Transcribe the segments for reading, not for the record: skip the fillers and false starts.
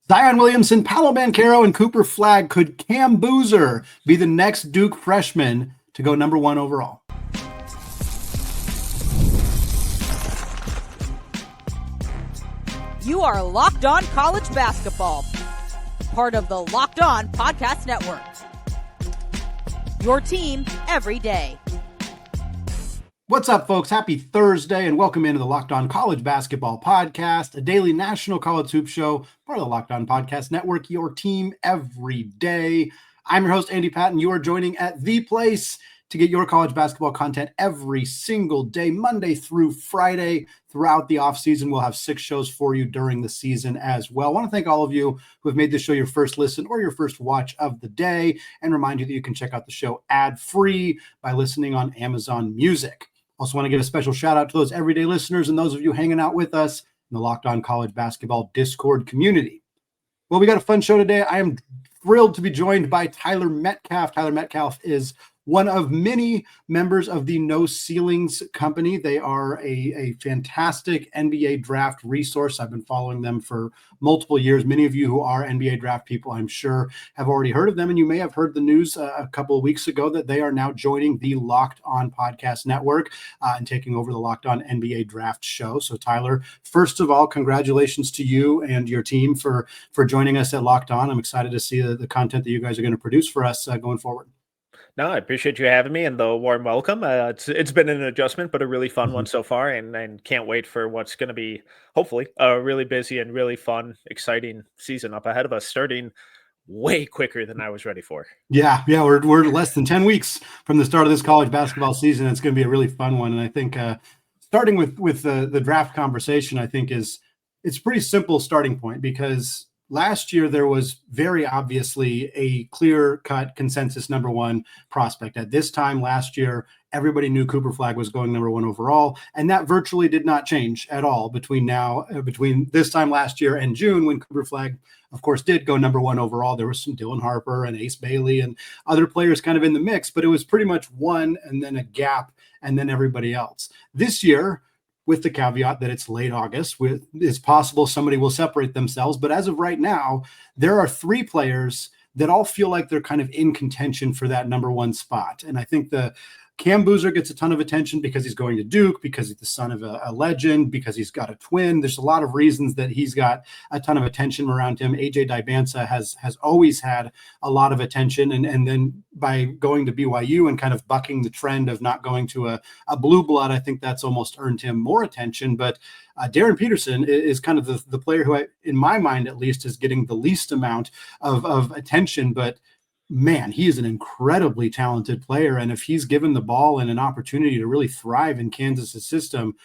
Zion Williamson, Paolo Banchero, and Cooper Flagg. Could Cam Boozer be the next Duke freshman to go number one overall? You are Locked On College Basketball, part of the Locked On Podcast Network. Your team every day. What's up, folks? Happy Thursday, and welcome into the Locked On College Basketball Podcast, a daily national college hoop show, part of the Locked On Podcast Network, your team every day. I'm your host, Andy Patton. You are joining at the place to get your college basketball content every single day, Monday through Friday. Throughout the offseason, we'll have 6 shows for you during the season as well. I want to thank all of you who have made this show your first listen or your first watch of the day, and remind you that you can check out the show ad-free by listening on Amazon Music. Also want to give a special shout out to those everyday listeners and those of you hanging out with us in the Locked On College Basketball Discord community. Well, we got a fun show today. I am thrilled to be joined by Tyler Metcalf. Tyler Metcalf is one of many members of the No Ceilings Company. They are a fantastic NBA draft resource. I've been following them for multiple years. Many of you who are NBA draft people, I'm sure, have already heard of them. And you may have heard the news a couple of weeks ago that they are now joining the Locked On Podcast Network and taking over the Locked On NBA Draft show. So, Tyler, first of all, congratulations to you and your team for joining us at Locked On. I'm excited to see the content that you guys are going to produce for us going forward. No, I appreciate you having me and the warm welcome. It's been an adjustment, but a really fun one so far, and can't wait for what's going to be, hopefully, a really busy and really fun, exciting season up ahead of us, starting way quicker than I was ready for. Yeah, we're less than 10 weeks from the start of this college basketball season. It's going to be a really fun one, and I think starting with the draft conversation, I think it's a pretty simple starting point, because last year, there was very obviously a clear-cut consensus number one prospect. At this time last year, everybody knew Cooper Flagg was going number one overall, and that virtually did not change at all between this time last year and June, when Cooper Flagg, of course, did go number one overall. There was some Dylan Harper and Ace Bailey and other players kind of in the mix, but it was pretty much one and then a gap and then everybody else. This year, with the caveat that it's late August, it's possible somebody will separate themselves. But as of right now, there are 3 players that all feel like they're kind of in contention for that number one spot. And I think the Cam Boozer gets a ton of attention because he's going to Duke, because he's the son of a legend, because he's got a twin. There's a lot of reasons that he's got a ton of attention around him. AJ Dybantsa has always had a lot of attention. And then by going to BYU and kind of bucking the trend of not going to a blue blood, I think that's almost earned him more attention. But Darryn Peterson is kind of the player who, in my mind at least, is getting the least amount of attention. But man, he is an incredibly talented player. And if he's given the ball and an opportunity to really thrive in Kansas's system,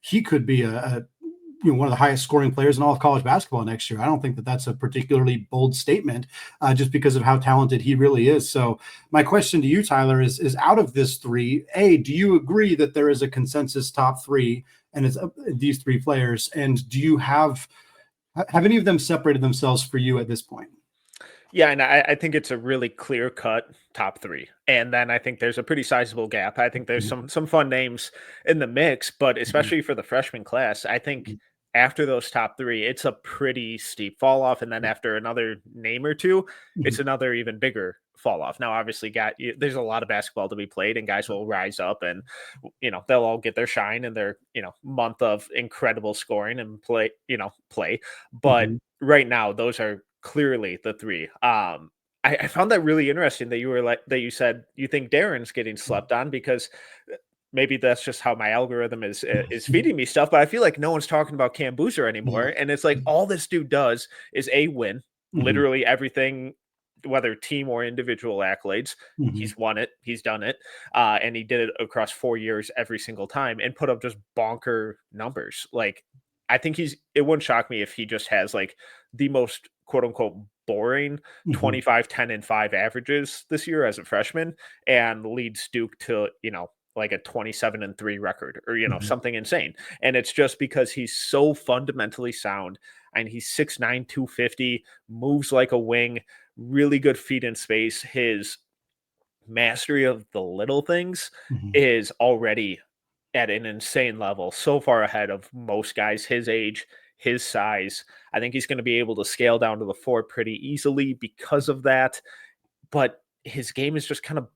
he could be one of the highest scoring players in all of college basketball next year. I don't think that that's a particularly bold statement just because of how talented he really is. So my question to you, Tyler, is out of this 3, do you agree that there is a consensus top 3 and it's these 3 players? And do you have any of them separated themselves for you at this point? Yeah, and I think it's a really clear-cut top 3. And then I think there's a pretty sizable gap. I think there's some fun names in the mix, but especially for the freshman class, I think after those top 3, it's a pretty steep fall off. And then after another name or 2, it's another even bigger fall off. Now, obviously, there's a lot of basketball to be played, and guys will rise up and, they'll all get their shine in their, month of incredible scoring and play. But right now, those are clearly the 3. I found that really interesting that you said you think Darren's getting slept on, because maybe that's just how my algorithm is feeding me stuff. But I feel like no one's talking about Cam Boozer anymore, and it's like all this dude does is win literally everything, whether team or individual accolades. He's won it, he's done it, and he did it across 4 years every single time, and put up just bonker numbers. Like, I think it wouldn't shock me if he just has like the most quote unquote boring 25, 10, and 5 averages this year as a freshman, and leads Duke to, like a 27-3 record or, something insane. And it's just because he's so fundamentally sound, and he's 6'9", 250, moves like a wing, really good feet in space. His mastery of the little things is already at an insane level, so far ahead of most guys his age, his size. I think he's going to be able to scale down to the 4 pretty easily because of that. But his game is just kind of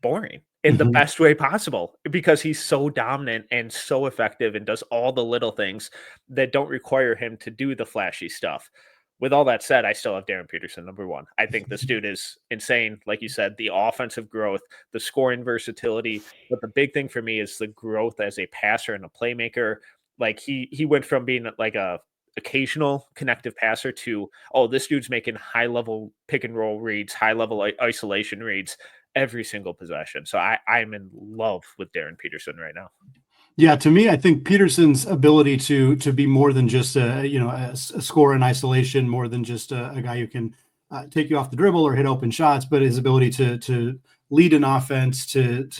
boring in the best way possible because he's so dominant and so effective and does all the little things that don't require him to do the flashy stuff. With all that said, I still have Darryn Peterson number 1. I think this dude is insane. Like you said, the offensive growth, the scoring versatility. But the big thing for me is the growth as a passer and a playmaker. Like he went from being like a occasional connective passer to, oh, this dude's making high level pick and roll reads, high level isolation reads every single possession. So I'm in love with Darryn Peterson right now. Yeah, to me, I think Peterson's ability to be more than just a scorer in isolation, more than just a guy who can take you off the dribble or hit open shots, but his ability to lead an offense, to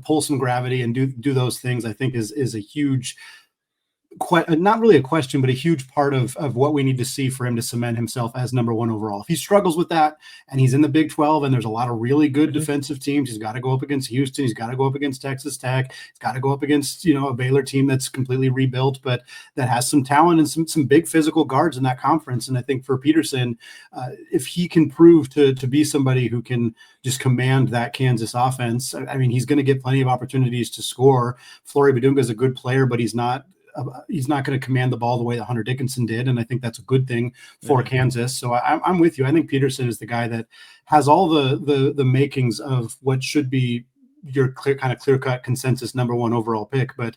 pull some gravity and do those things, I think is a huge, not really a question, but a huge part of what we need to see for him to cement himself as number 1 overall. If he struggles with that and he's in the Big 12 and there's a lot of really good defensive teams, he's got to go up against Houston. He's got to go up against Texas Tech. He's got to go up against, a Baylor team that's completely rebuilt, but that has some talent and some big physical guards in that conference. And I think for Peterson, if he can prove to be somebody who can just command that Kansas offense, I mean, he's going to get plenty of opportunities to score. Flory Badunga is a good player, but he's not going to command the ball the way that Hunter Dickinson did, and I think that's a good thing for Kansas. So I'm with you. I think Peterson is the guy that has all the makings of what should be your clear-cut consensus number 1 overall pick, but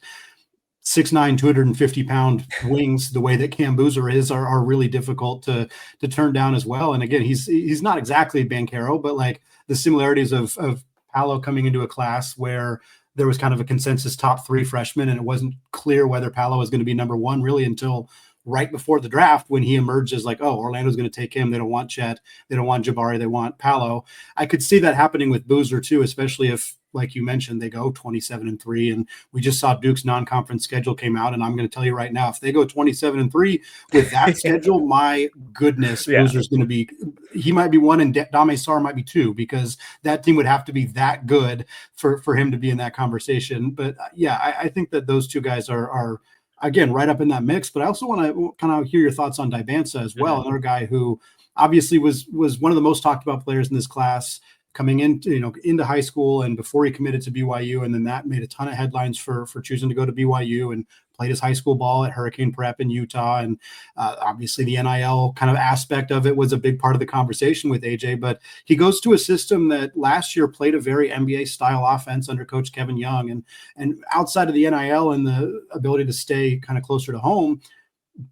6'9", 250-pound wings, the way that Cam Boozer is, are really difficult to turn down as well. And again, he's not exactly Banchero, but like the similarities of Paolo coming into a class where there was kind of a consensus top 3 freshman, and it wasn't clear whether Paolo was going to be number 1 really until right before the draft, when he emerged as like, oh, Orlando's going to take him. They don't want Chet. They don't want Jabari. They want Paolo. I could see that happening with Boozer too, especially if, like you mentioned, they go 27-3. And we just saw Duke's non-conference schedule came out. And I'm going to tell you right now, if they go 27-3 with that schedule, my goodness, Boozer's going to be, he might be 1 and Dame Sarr might be 2, because that team would have to be that good for him to be in that conversation. But I think that those two guys are again, right up in that mix. But I also want to kind of hear your thoughts on Dybantsa as well. Another guy who obviously was one of the most talked about players in this class coming into high school and before he committed to BYU. And then that made a ton of headlines for choosing to go to BYU, and played his high school ball at Hurricane Prep in Utah. And obviously the NIL kind of aspect of it was a big part of the conversation with AJ, but he goes to a system that last year played a very NBA style offense under Coach Kevin Young. And outside of the NIL and the ability to stay kind of closer to home,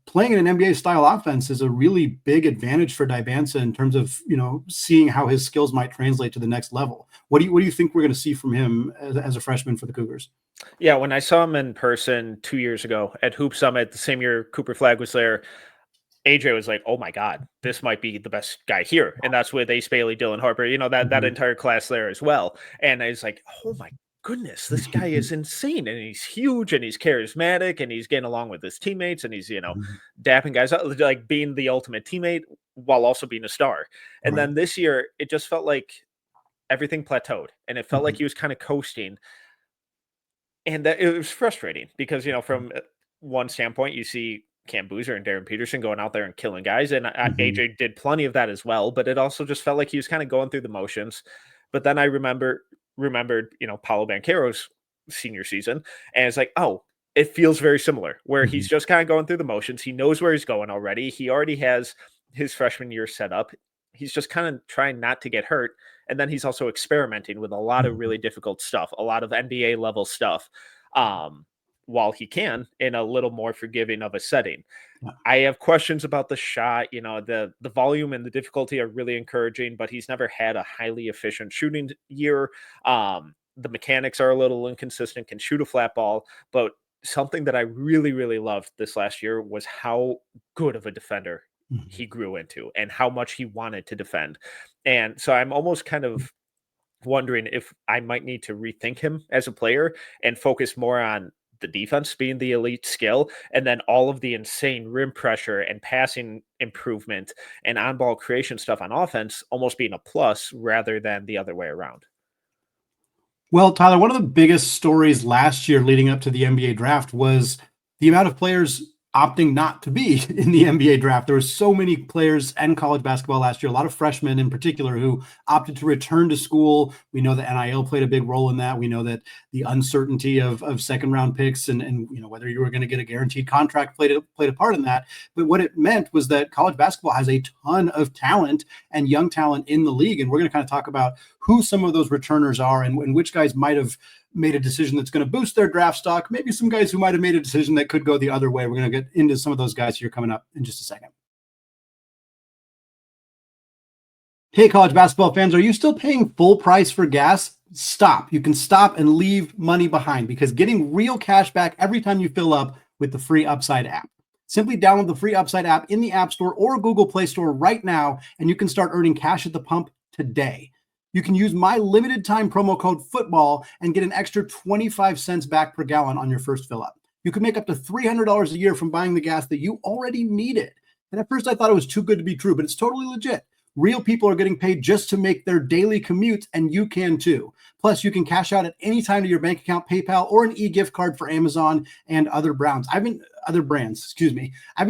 playing in an NBA style offense is a really big advantage for Dybantsa in terms of, seeing how his skills might translate to the next level. What do you think we're going to see from him as a freshman for the Cougars? Yeah, when I saw him in person 2 years ago at Hoop Summit, the same year Cooper Flagg was there, AJ was like, oh my God, this might be the best guy here. And that's with Ace Bailey, Dylan Harper, that entire class there as well. And I was like, oh my goodness, this guy is insane. And he's huge and he's charismatic and he's getting along with his teammates and he's, dapping guys up, like being the ultimate teammate while also being a star. And then this year, it just felt like everything plateaued and it felt like he was kind of coasting. And that it was frustrating because, from one standpoint, you see Cam Boozer and Darryn Peterson going out there and killing guys. And AJ did plenty of that as well. But it also just felt like he was kind of going through the motions. But then I remembered, Paolo Banchero's senior season. And it's like, oh, it feels very similar where he's just kind of going through the motions. He knows where he's going already. He already has his freshman year set up. He's just kind of trying not to get hurt. And then he's also experimenting with a lot of really difficult stuff, a lot of NBA level stuff, while he can in a little more forgiving of a setting. Yeah. I have questions about the shot. The volume and the difficulty are really encouraging, but he's never had a highly efficient shooting year. The mechanics are a little inconsistent, can shoot a flat ball, but something that I really, really loved this last year was how good of a defender he grew into and how much he wanted to defend. And so I'm almost kind of wondering if I might need to rethink him as a player and focus more on the defense being the elite skill, and then all of the insane rim pressure and passing improvement and on-ball creation stuff on offense almost being a plus rather than the other way around. Well, Tyler, one of the biggest stories last year leading up to the NBA draft was the amount of players opting not to be in the NBA draft. There were so many players in college basketball last year, a lot of freshmen in particular, who opted to return to school. We know that NIL played a big role in that. We know that the uncertainty of second round picks and whether you were going to get a guaranteed contract played a part in that. But what it meant was that college basketball has a ton of talent and young talent in the league. And we're going to kind of talk about who some of those returners are and which guys might have made a decision that's going to boost their draft stock. Maybe some guys who might have made a decision that could go the other way. We're going to get into some of those guys here coming up in just a second. Hey, college basketball fans, are you still paying full price for gas? Stop. You can stop and leave money behind, because getting real cash back every time you fill up with the free Upside app. Simply download the free Upside app in the App Store or Google Play Store right now, and you can start earning cash at the pump today. You can use my limited time promo code FOOTBALL and get an extra 25 cents back per gallon on your first fill up. You can make up to $300 a year from buying the gas that you already needed. And at first I thought it was too good to be true, but it's totally legit. Real people are getting paid just to make their daily commute, and you can too. Plus, you can cash out at any time to your bank account, PayPal, or an e-gift card for Amazon and other brands. I've been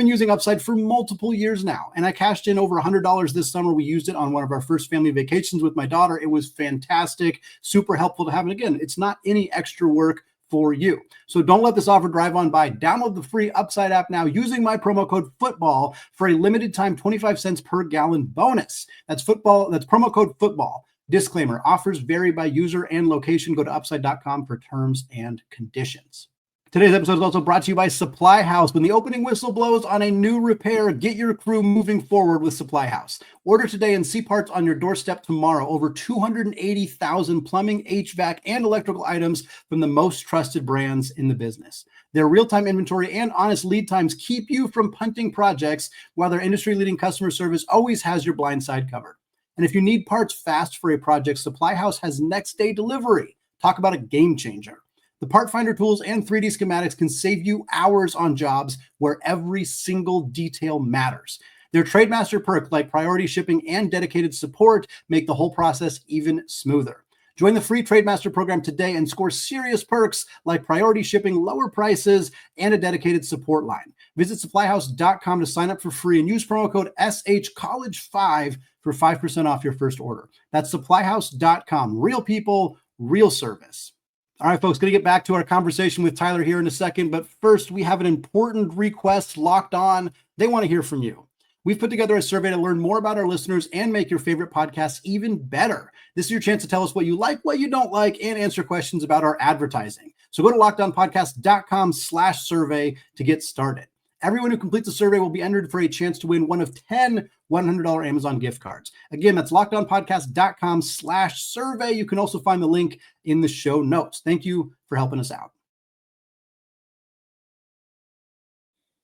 using Upside for multiple years now, and I cashed in over $100 this summer. We used it on one of our first family vacations with my daughter. It was fantastic, super helpful to have. And again, it's not any extra work for you. So don't let this offer drive on by. Download the free Upside app now using my promo code FOOTBALL for a limited time 25 cents per gallon bonus. That's promo code FOOTBALL. Disclaimer, offers vary by user and location. Go to upside.com for terms and conditions. Today's episode is also brought to you by Supply House. When the opening whistle blows on a new repair, get your crew moving forward with Supply House. Order today and see parts on your doorstep tomorrow. Over 280,000 plumbing, HVAC, and electrical items from the most trusted brands in the business. Their real-time inventory and honest lead times keep you from punting projects, while their industry-leading customer service always has your blind side covered. And if you need parts fast for a project, Supply House has next-day delivery. Talk about a game changer. The part finder tools and 3D schematics can save you hours on jobs where every single detail matters. Their Trademaster perk, like priority shipping and dedicated support, make the whole process even smoother. Join the free Trademaster program today and score serious perks like priority shipping, lower prices, and a dedicated support line. Visit supplyhouse.com to sign up for free and use promo code SHCollege5 for 5% off your first order. That's supplyhouse.com. Real people, real service. All right, folks, going to get back to our conversation with Tyler here in a second. But first, we have an important request. Locked On, they want to hear from you. We've put together a survey to learn more about our listeners and make your favorite podcasts even better. This is your chance to tell us what you like, what you don't like, and answer questions about our advertising. So go to lockedonpodcast.com/survey to get started. Everyone who completes the survey will be entered for a chance to win one of 10 $100 Amazon gift cards. Again, that's lockedonpodcast.com/survey. You can also find the link in the show notes. Thank you for helping us out.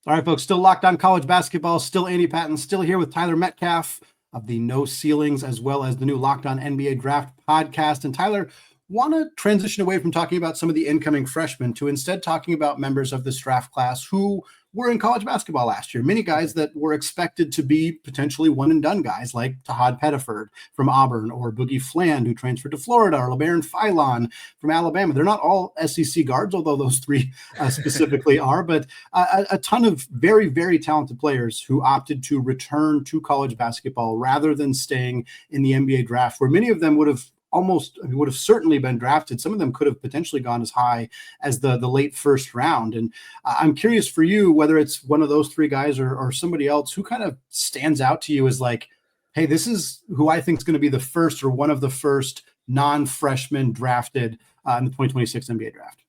All right, folks, still locked on college basketball, still Andy Patton, still here with Tyler Metcalf of the No Ceilings, as well as the new Locked On NBA Draft podcast. And Tyler, want to transition away from talking about some of the incoming freshmen to instead talking about members of this draft class who were in college basketball last year. Many guys that were expected to be potentially one and done guys like Tahaad Pettiford from Auburn, or Boogie Fland, who transferred to Florida, or Labaron Philon from Alabama. They're not all SEC guards, although those three specifically are, but a ton of very, very talented players who opted to return to college basketball rather than staying in the NBA draft, where many of them would have certainly been drafted. Some of them could have potentially gone as high as the late first round. And I'm curious for you, whether it's one of those three guys or somebody else, who kind of stands out to you as like, hey, this is who I think is going to be the first or one of the first non-freshmen drafted in the 2026 NBA draft.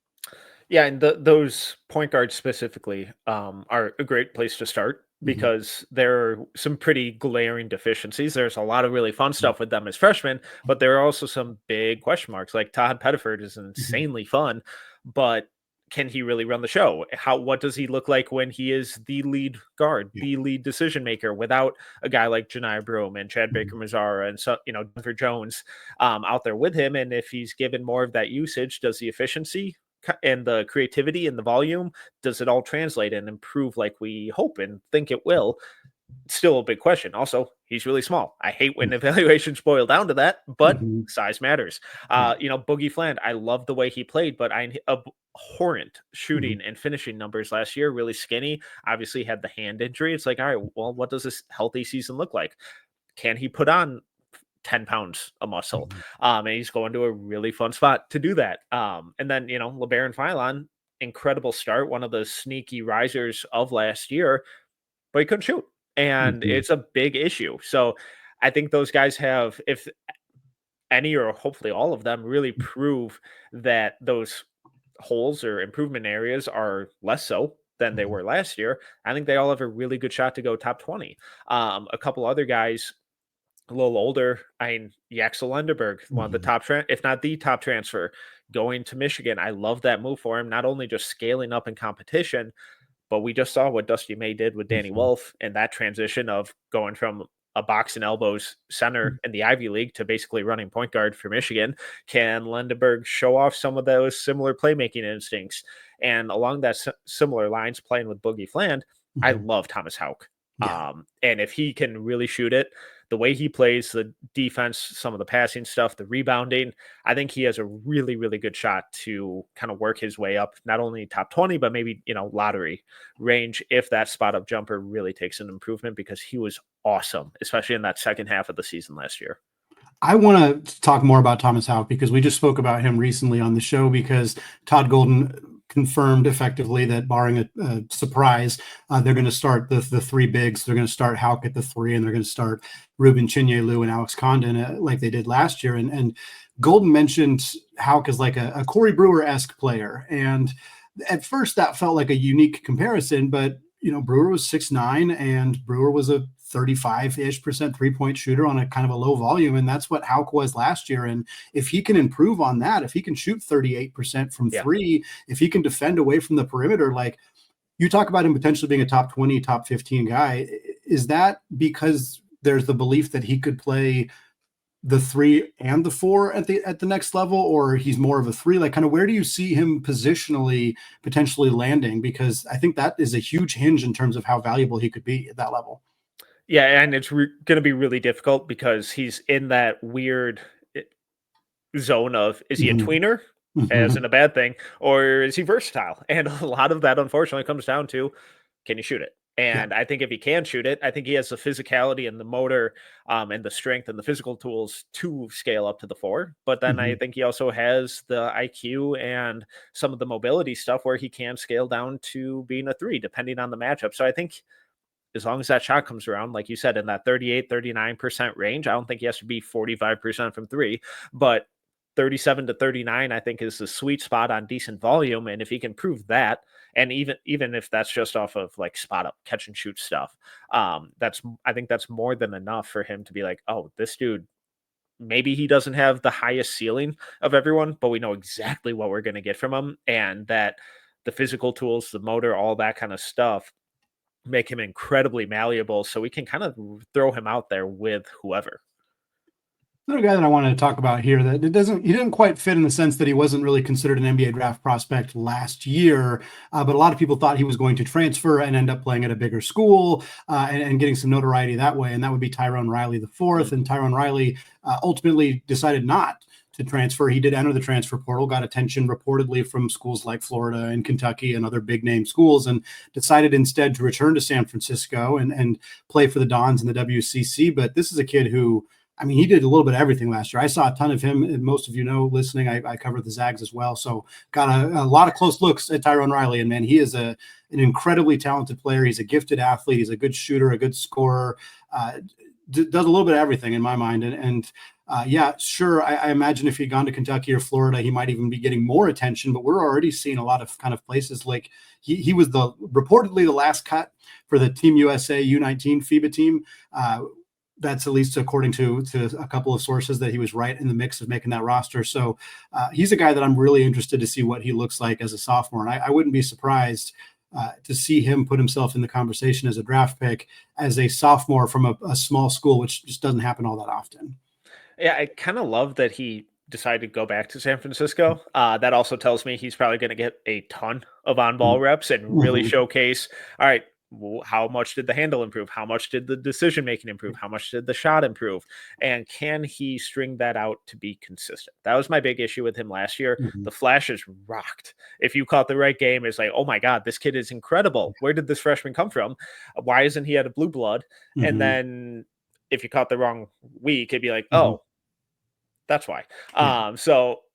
Yeah, and those point guards specifically are a great place to start, because there are some pretty glaring deficiencies. There's a lot of really fun stuff with them as freshmen, but there are also some big question marks. Like Tahaad Pettiford is insanely fun, but can he really run the show? What does he look like when he is the lead guard, the lead decision maker, without a guy like Janiyah Broome and Chad Baker-Mazara and Denver Jones out there with him? And if he's given more of that usage, does the efficiency and the creativity and the volume, does it all translate and improve like we hope and think it will? still a big question. Also, he's really small. I hate when evaluations boil down to that, but size matters. Boogie Fland, I love the way he played, but I abhorrent shooting and finishing numbers last year, really skinny. Obviously had the hand injury. It's like, all right, well, what does this healthy season look like? Can he put on 10 pounds of muscle? And he's going to a really fun spot to do that. And then, Labaron Philon, incredible start, one of the sneaky risers of last year, but he couldn't shoot. And it's a big issue. So I think those guys have, if any or hopefully all of them, really prove that those holes or improvement areas are less so than they were last year. I think they all have a really good shot to go top 20. A couple other guys a little older. Yaxel Lenderberg, one of the top, if not the top transfer, going to Michigan. I love that move for him, not only just scaling up in competition, but we just saw what Dusty May did with Danny Wolf and that transition of going from a box and elbows center in the Ivy League to basically running point guard for Michigan. Can Lenderberg show off some of those similar playmaking instincts? And along that similar lines, playing with Boogie Fland, I love Thomas Haugh. And if he can really shoot it, the way he plays, the defense, some of the passing stuff, the rebounding, I think he has a really, really good shot to kind of work his way up, not only top 20, but maybe, lottery range if that spot up jumper really takes an improvement, because he was awesome, especially in that second half of the season last year. I want to talk more about Thomas Haugh because we just spoke about him recently on the show, because Todd Golden confirmed effectively that barring a surprise, they're going to start the three bigs. They're going to start Haugh at the 3, and they're going to start Ruben Chinyelu and Alex Condon like they did last year. And Golden mentioned Haugh as like a Corey Brewer-esque player. And at first that felt like a unique comparison, but Brewer was 6'9", and Brewer was a 35-ish% three-point shooter on a kind of a low volume. And that's what Haugh was last year. And if he can improve on that, if he can shoot 38% from three, if he can defend away from the perimeter, like you talk about him potentially being a top 20, top 15 guy, is that because there's the belief that he could play the 3 and the 4 at the next level, or he's more of a 3? Like, kind of where do you see him positionally potentially landing? Because I think that is a huge hinge in terms of how valuable he could be at that level. Yeah, and it's going to be really difficult because he's in that weird zone of, is he a tweener, as in a bad thing, or is he versatile? And a lot of that, unfortunately, comes down to, can you shoot it? And I think if he can shoot it, I think he has the physicality and the motor and the strength and the physical tools to scale up to the 4. But then I think he also has the IQ and some of the mobility stuff where he can scale down to being a 3, depending on the matchup. So I think as long as that shot comes around, like you said, in that 38, 39% range, I don't think he has to be 45% from 3, but 37 to 39, I think, is the sweet spot on decent volume. And if he can prove that, and even if that's just off of like spot up catch and shoot stuff, I think that's more than enough for him to be like, oh, this dude, maybe he doesn't have the highest ceiling of everyone, but we know exactly what we're going to get from him. And that the physical tools, the motor, all that kind of stuff make him incredibly malleable. So we can kind of throw him out there with whoever. Another guy that I wanted to talk about here that he didn't quite fit in the sense that he wasn't really considered an NBA draft prospect last year, but a lot of people thought he was going to transfer and end up playing at a bigger school and getting some notoriety that way, and that would be Tyrone Riley IV. And Tyrone Riley ultimately decided not to transfer. He did enter the transfer portal, got attention reportedly from schools like Florida and Kentucky and other big name schools, and decided instead to return to San Francisco and play for the Dons in the WCC. But this is a kid who, he did a little bit of everything last year. I saw a ton of him, and most of you know, listening, I covered the Zags as well. So got a lot of close looks at Tyrone Riley. And man, he is an incredibly talented player. He's a gifted athlete. He's a good shooter, a good scorer, does a little bit of everything in my mind. And sure, I imagine if he'd gone to Kentucky or Florida, he might even be getting more attention. But we're already seeing a lot of kind of places like he was reportedly the last cut for the Team USA U19 FIBA team. That's at least according to a couple of sources that he was right in the mix of making that roster. So he's a guy that I'm really interested to see what he looks like as a sophomore. And I wouldn't be surprised to see him put himself in the conversation as a draft pick as a sophomore from a small school, which just doesn't happen all that often. Yeah, I kind of love that he decided to go back to San Francisco. That also tells me he's probably going to get a ton of on-ball reps and really showcase, all right, How much did the handle improve? How much did the decision making improve? How much did the shot improve? And can he string that out to be consistent? That was my big issue with him last year. The flashes rocked. If you caught the right game, it's like, oh my God, this kid is incredible. Where did this freshman come from? Why isn't he out of blue blood? And then if you caught the wrong week, it'd be like, oh, that's why.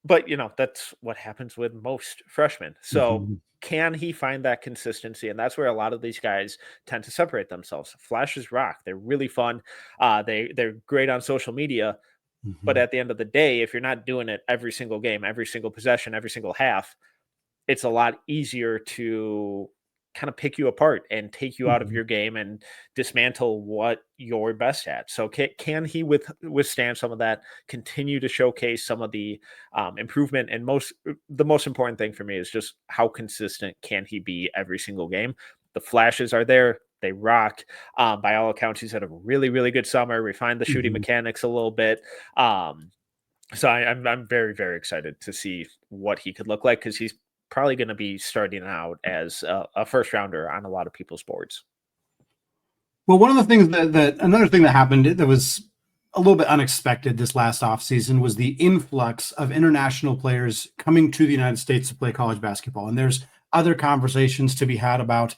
But that's what happens with most freshmen. So can he find that consistency? And that's where a lot of these guys tend to separate themselves. Flashes rock. They're really fun. They're great on social media. But at the end of the day, if you're not doing it every single game, every single possession, every single half, it's a lot easier to kind of pick you apart and take you out of your game and dismantle what you're best at. So can he withstand some of that, continue to showcase some of the improvement? And the most important thing for me is just how consistent can he be every single game? The flashes are there. They rock. By all accounts, he's had a really, really good summer, refined the shooting mechanics a little bit. So I'm very, very excited to see what he could look like, because he's probably going to be starting out as a first rounder on a lot of people's boards. Well, one of the things another thing that happened that was a little bit unexpected this last offseason was the influx of international players coming to the United States to play college basketball. And there's other conversations to be had about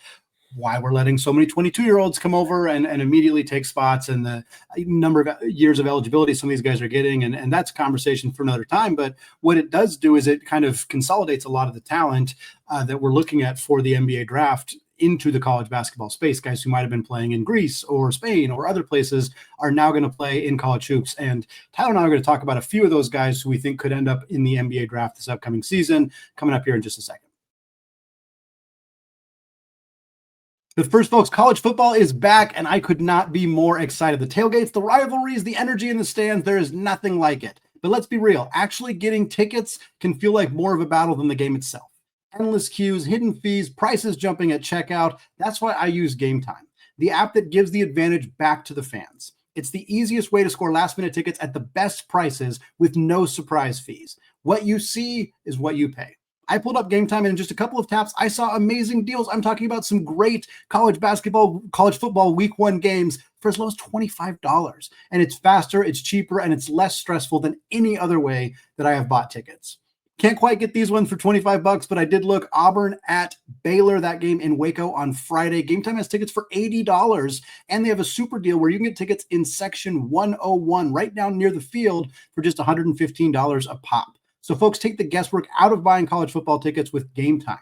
why we're letting so many 22-year-olds come over and immediately take spots, and the number of years of eligibility some of these guys are getting. And that's a conversation for another time. But what it does do is it kind of consolidates a lot of the talent that we're looking at for the NBA draft into the college basketball space. Guys who might have been playing in Greece or Spain or other places are now going to play in college hoops. And Tyler and I are going to talk about a few of those guys who we think could end up in the NBA draft this upcoming season, coming up here in just a second. But first, folks, college football is back, and I could not be more excited. The tailgates, the rivalries, the energy in the stands, there is nothing like it. But let's be real. Actually getting tickets can feel like more of a battle than the game itself. Endless queues, hidden fees, prices jumping at checkout. That's why I use Game Time, the app that gives the advantage back to the fans. It's the easiest way to score last-minute tickets at the best prices with no surprise fees. What you see is what you pay. I pulled up Game Time, and in just a couple of taps, I saw amazing deals. I'm talking about some great college basketball, college football week 1 games for as low as $25. And it's faster, it's cheaper, and it's less stressful than any other way that I have bought tickets. Can't quite get these ones for $25, but I did look. Auburn at Baylor, that game in Waco on Friday. Game Time has tickets for $80, and they have a super deal where you can get tickets in section 101 right down near the field for just $115 a pop. So folks, take the guesswork out of buying college football tickets with Game Time.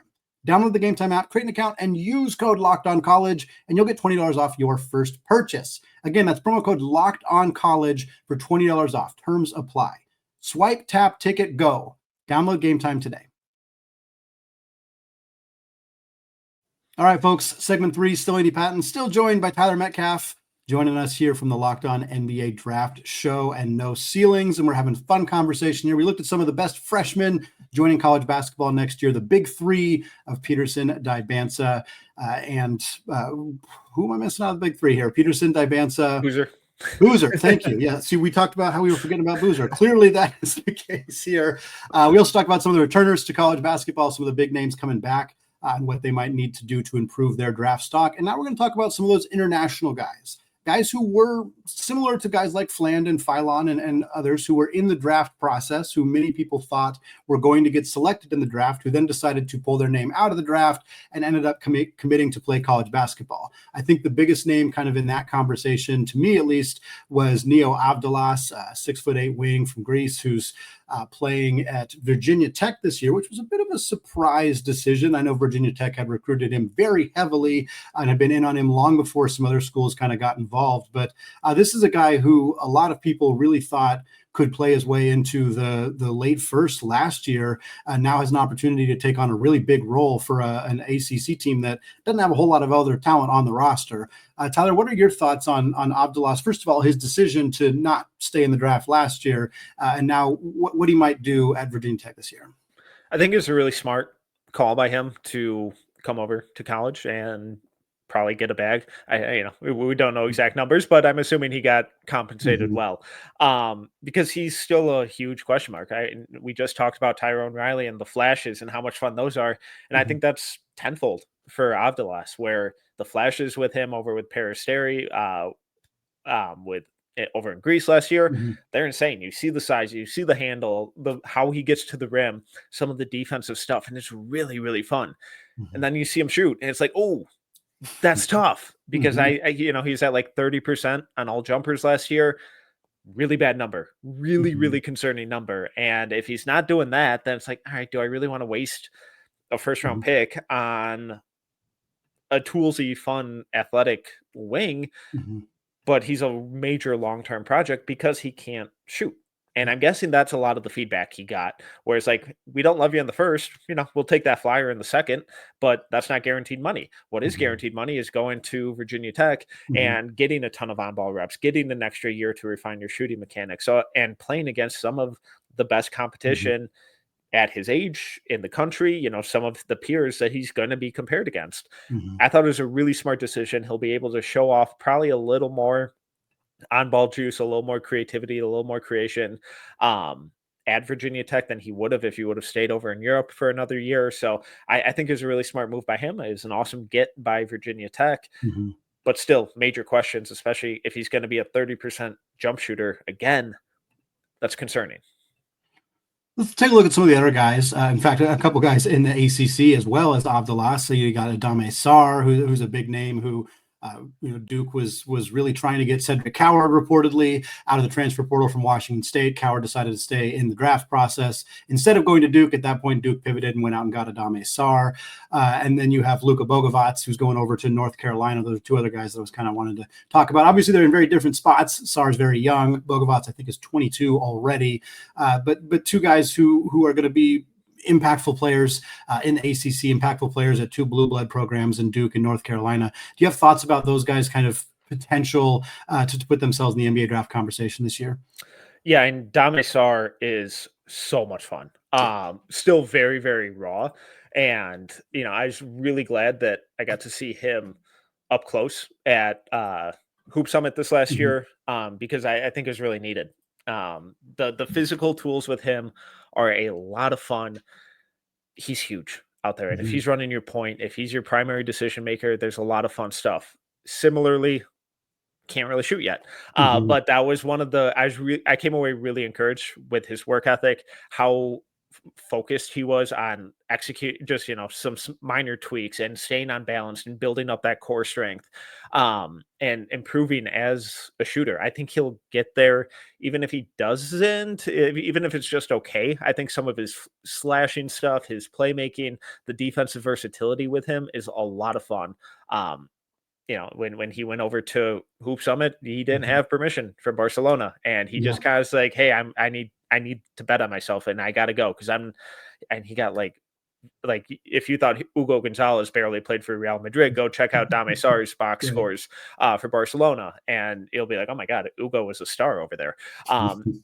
Download the Game Time app, create an account, and use code LOCKEDONCollege, and you'll get $20 off your first purchase. Again, that's promo code LOCKEDONCollege for $20 off. Terms apply. Swipe, tap, ticket, go. Download Game Time today. All right, folks, segment 3, still Andy Patton, still joined by Tyler Metcalf, joining us here from the Locked On NBA Draft Show and No Ceilings, and we're having a fun conversation here. We looked at some of the best freshmen joining college basketball next year, the big 3 of Peterson, Dybantsa, and who am I missing out of the big 3 here? Peterson, Dybantsa. Boozer, thank you. Yeah, see, we talked about how we were forgetting about Boozer. Clearly, that is the case here. We also talked about some of the returners to college basketball, some of the big names coming back, and what they might need to do to improve their draft stock. And now we're going to talk about some of those international guys who were similar to guys like Fland and Philon and others who were in the draft process, who many people thought were going to get selected in the draft, who then decided to pull their name out of the draft and ended up committing to play college basketball. I think the biggest name kind of in that conversation, to me at least, was Neo Avdalas, 6'8" wing from Greece, who's playing at Virginia Tech this year, which was a bit of a surprise decision. I know Virginia Tech had recruited him very heavily and had been in on him long before some other schools kind of got involved. But this is a guy who a lot of people really thought could play his way into the late first last year, now has an opportunity to take on a really big role for an ACC team that doesn't have a whole lot of other talent on the roster. Tyler, what are your thoughts on Avdalas? First of all, his decision to not stay in the draft last year, and now what he might do at Virginia Tech this year. I think it's a really smart call by him to come over to college and probably get a bag. We don't know exact numbers, but I'm assuming he got compensated well, because he's still a huge question mark. We just talked about Tyrone Riley and the flashes and how much fun those are. And I think that's tenfold for Avdalas, where the flashes with him over with Peristeri, with over in Greece last year. Mm-hmm. They're insane. You see the size, you see the handle, how he gets to the rim, some of the defensive stuff, and it's really, really fun. Mm-hmm. And then you see him shoot, and it's like, oh, that's tough, because Mm-hmm. he's at like 30% on all jumpers last year. Really bad number, really, Mm-hmm. really concerning number. And if he's not doing that, then it's like, all right, do I really want to waste a first round pick on a toolsy, fun, athletic wing? Mm-hmm. But he's a major long-term project because he can't shoot. And I'm guessing that's a lot of the feedback he got, where it's like, we don't love you in the first, we'll take that flyer in the second, but that's not guaranteed money. What is guaranteed money is going to Virginia Tech and getting a ton of on-ball reps, getting an extra year to refine your shooting mechanics, and playing against some of the best competition at his age in the country, some of the peers that he's going to be compared against. I thought it was a really smart decision. He'll be able to show off probably a little more on-ball juice, a little more creativity, a little more creation at Virginia Tech than he would have if he would have stayed over in Europe for another year. So I think it was a really smart move by him. It was an awesome get by Virginia Tech, but still major questions, especially if he's going to be a 30% jump shooter again. That's concerning. Let's take a look at some of the other guys. In fact, a couple guys in the ACC as well as Avdalas. So you got Adama Sarr, who's a big name, who Duke was really trying to get Cedric Coward reportedly out of the transfer portal from Washington State. Coward decided to stay in the draft process. Instead of going to Duke, at that point, Duke pivoted and went out and got Adama Sarr. And then you have Luka Bogovac, who's going over to North Carolina. Those are two other guys that I was kind of wanted to talk about. Obviously, they're in very different spots. Sarr's very young. Bogovac, I think, is 22 already. But two guys who are going to be impactful players in the ACC, impactful players at two blue blood programs in Duke and North Carolina. Do you have thoughts about those guys' kind of potential to put themselves in the NBA draft conversation this year? Yeah, and Adama Sarr is so much fun. Still very, very raw. And, I was really glad that I got to see him up close at Hoop Summit this last year, because I think it was really needed. The physical tools with him are a lot of fun. He's huge out there. And if he's running your point, if he's your primary decision maker, there's a lot of fun stuff. Similarly, can't really shoot yet. But that was one of the, I came away really encouraged with his work ethic, how focused he was on execute, just, some minor tweaks and staying on balance and building up that core strength, and improving as a shooter. I think he'll get there, even if he doesn't, even if it's just okay. I think some of his slashing stuff, his playmaking, the defensive versatility with him is a lot of fun. When he went over to Hoop Summit, he didn't have permission from Barcelona, and he just kind of was like, "Hey, I need to bet on myself, and I got to go because and he got like if you thought Hugo Gonzalez barely played for Real Madrid, go check out Adama Sarr's box scores for Barcelona, and you'll be like, oh my God, Hugo was a star over there.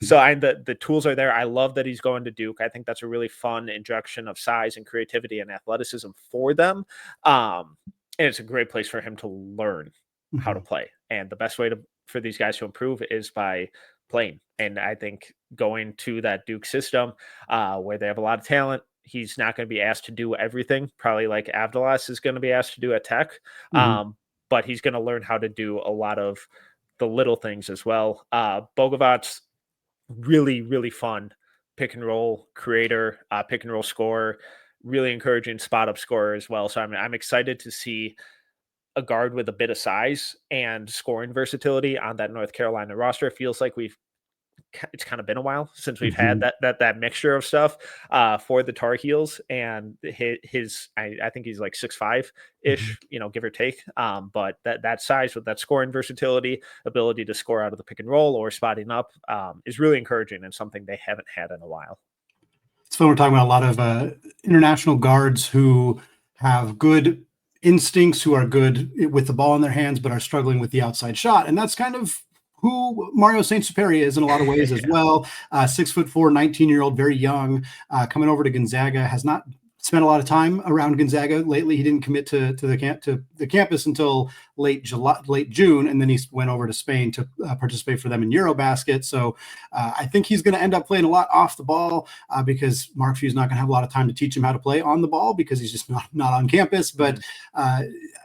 So the tools are there. I love that he's going to Duke. I think that's a really fun injection of size and creativity and athleticism for them. And it's a great place for him to learn how to play. And the best way for these guys to improve is by playing. And I think going to that Duke system where they have a lot of talent, he's not going to be asked to do everything, probably like Avdalas is going to be asked to do at Tech. But he's going to learn how to do a lot of the little things as well. Bogovac's really, really fun pick and roll creator, pick and roll scorer, really encouraging spot up scorer as well. So I'm excited to see a guard with a bit of size and scoring versatility on that North Carolina roster. It feels like it's kind of been a while since we've had that mixture of stuff for the Tar Heels, and I think he's like 6'5" ish, give or take. But that size with that scoring versatility, ability to score out of the pick and roll or spotting up is really encouraging and something they haven't had in a while. It's fun. We're talking about a lot of international guards who have good instincts, who are good with the ball in their hands, but are struggling with the outside shot. And that's kind of who Mario Saint-Supery is in a lot of ways as well. 6'4", 19-year-old, very young, coming over to Gonzaga, has not spent a lot of time around Gonzaga lately. He didn't commit to the campus until late June, and then he went over to Spain to participate for them in Eurobasket. So I think he's going to end up playing a lot off the ball because Mark Few's not going to have a lot of time to teach him how to play on the ball because he's just not on campus. But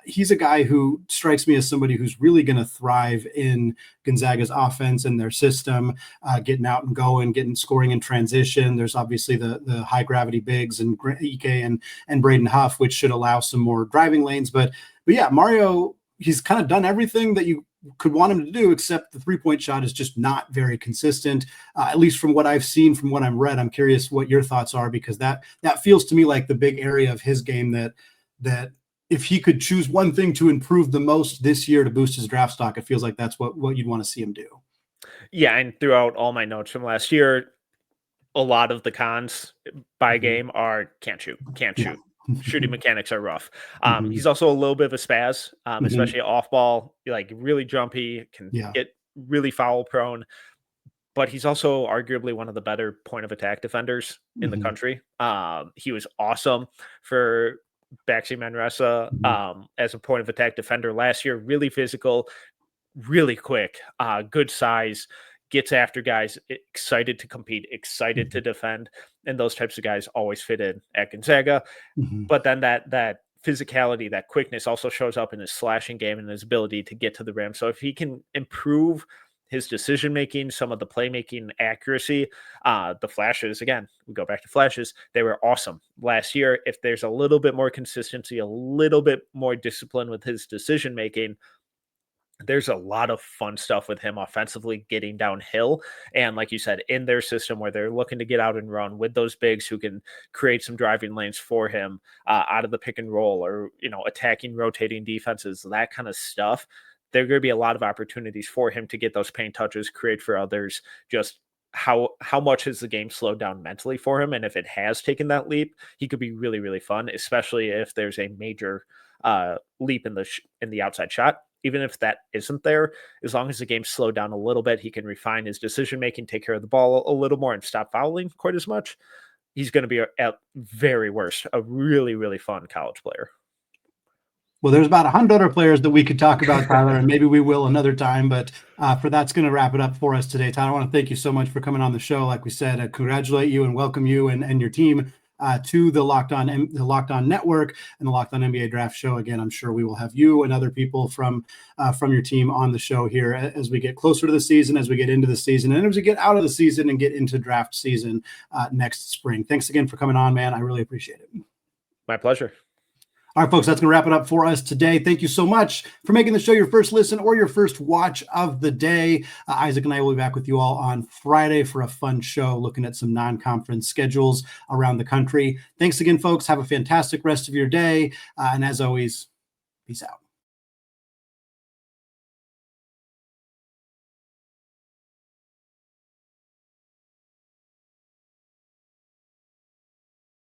he's a guy who strikes me as somebody who's really going to thrive in Gonzaga's offense and their system, getting out and going, getting scoring in transition. There's obviously the high gravity bigs and Ike and Braden Huff, which should allow some more driving lanes. But yeah, Mario, he's kind of done everything that you could want him to do, except the 3-point shot is just not very consistent, at least from what I've seen, from what I'm read. I'm curious what your thoughts are, because that feels to me like the big area of his game that if he could choose one thing to improve the most this year to boost his draft stock, it feels like that's what you'd want to see him do. Yeah, and throughout all my notes from last year, a lot of the cons by game are can't shoot. Shooting mechanics are rough. He's also a little bit of a spaz, especially off ball, like really jumpy, can get really foul prone. But he's also arguably one of the better point of attack defenders in the country. He was awesome for Baxi Manresa as a point of attack defender last year. Really physical, really quick, good size, gets after guys, excited to compete, excited to defend. And those types of guys always fit in at Gonzaga. But then that physicality, that quickness also shows up in his slashing game and his ability to get to the rim. So if he can improve his decision-making, some of the playmaking accuracy, the flashes, again, we go back to flashes, they were awesome last year. If there's a little bit more consistency, a little bit more discipline with his decision-making, there's a lot of fun stuff with him offensively getting downhill. And like you said, in their system where they're looking to get out and run with those bigs who can create some driving lanes for him out of the pick and roll, or, attacking, rotating defenses, that kind of stuff. There are going to be a lot of opportunities for him to get those paint touches, create for others. Just how much has the game slowed down mentally for him? And if it has taken that leap, he could be really, really fun, especially if there's a major leap in the outside shot. Even if that isn't there, as long as the game slowed down a little bit, he can refine his decision-making, take care of the ball a little more, and stop fouling quite as much. He's going to be, at very worst, a really, really fun college player. Well, there's about 100 other players that we could talk about, Tyler, and maybe we will another time. But for that's going to wrap it up for us today. Tyler, I want to thank you so much for coming on the show. Like we said, I congratulate you and welcome you and your team to the Locked On Network and the Locked On NBA Draft Show. Again, I'm sure we will have you and other people from your team on the show here as we get closer to the season, as we get into the season, and as we get out of the season and get into draft season next spring. Thanks again for coming on, man. I really appreciate it. My pleasure. All right, folks, that's going to wrap it up for us today. Thank you so much for making the show your first listen or your first watch of the day. Isaac and I will be back with you all on Friday for a fun show looking at some non-conference schedules around the country. Thanks again, folks. Have a fantastic rest of your day. And as always, peace out.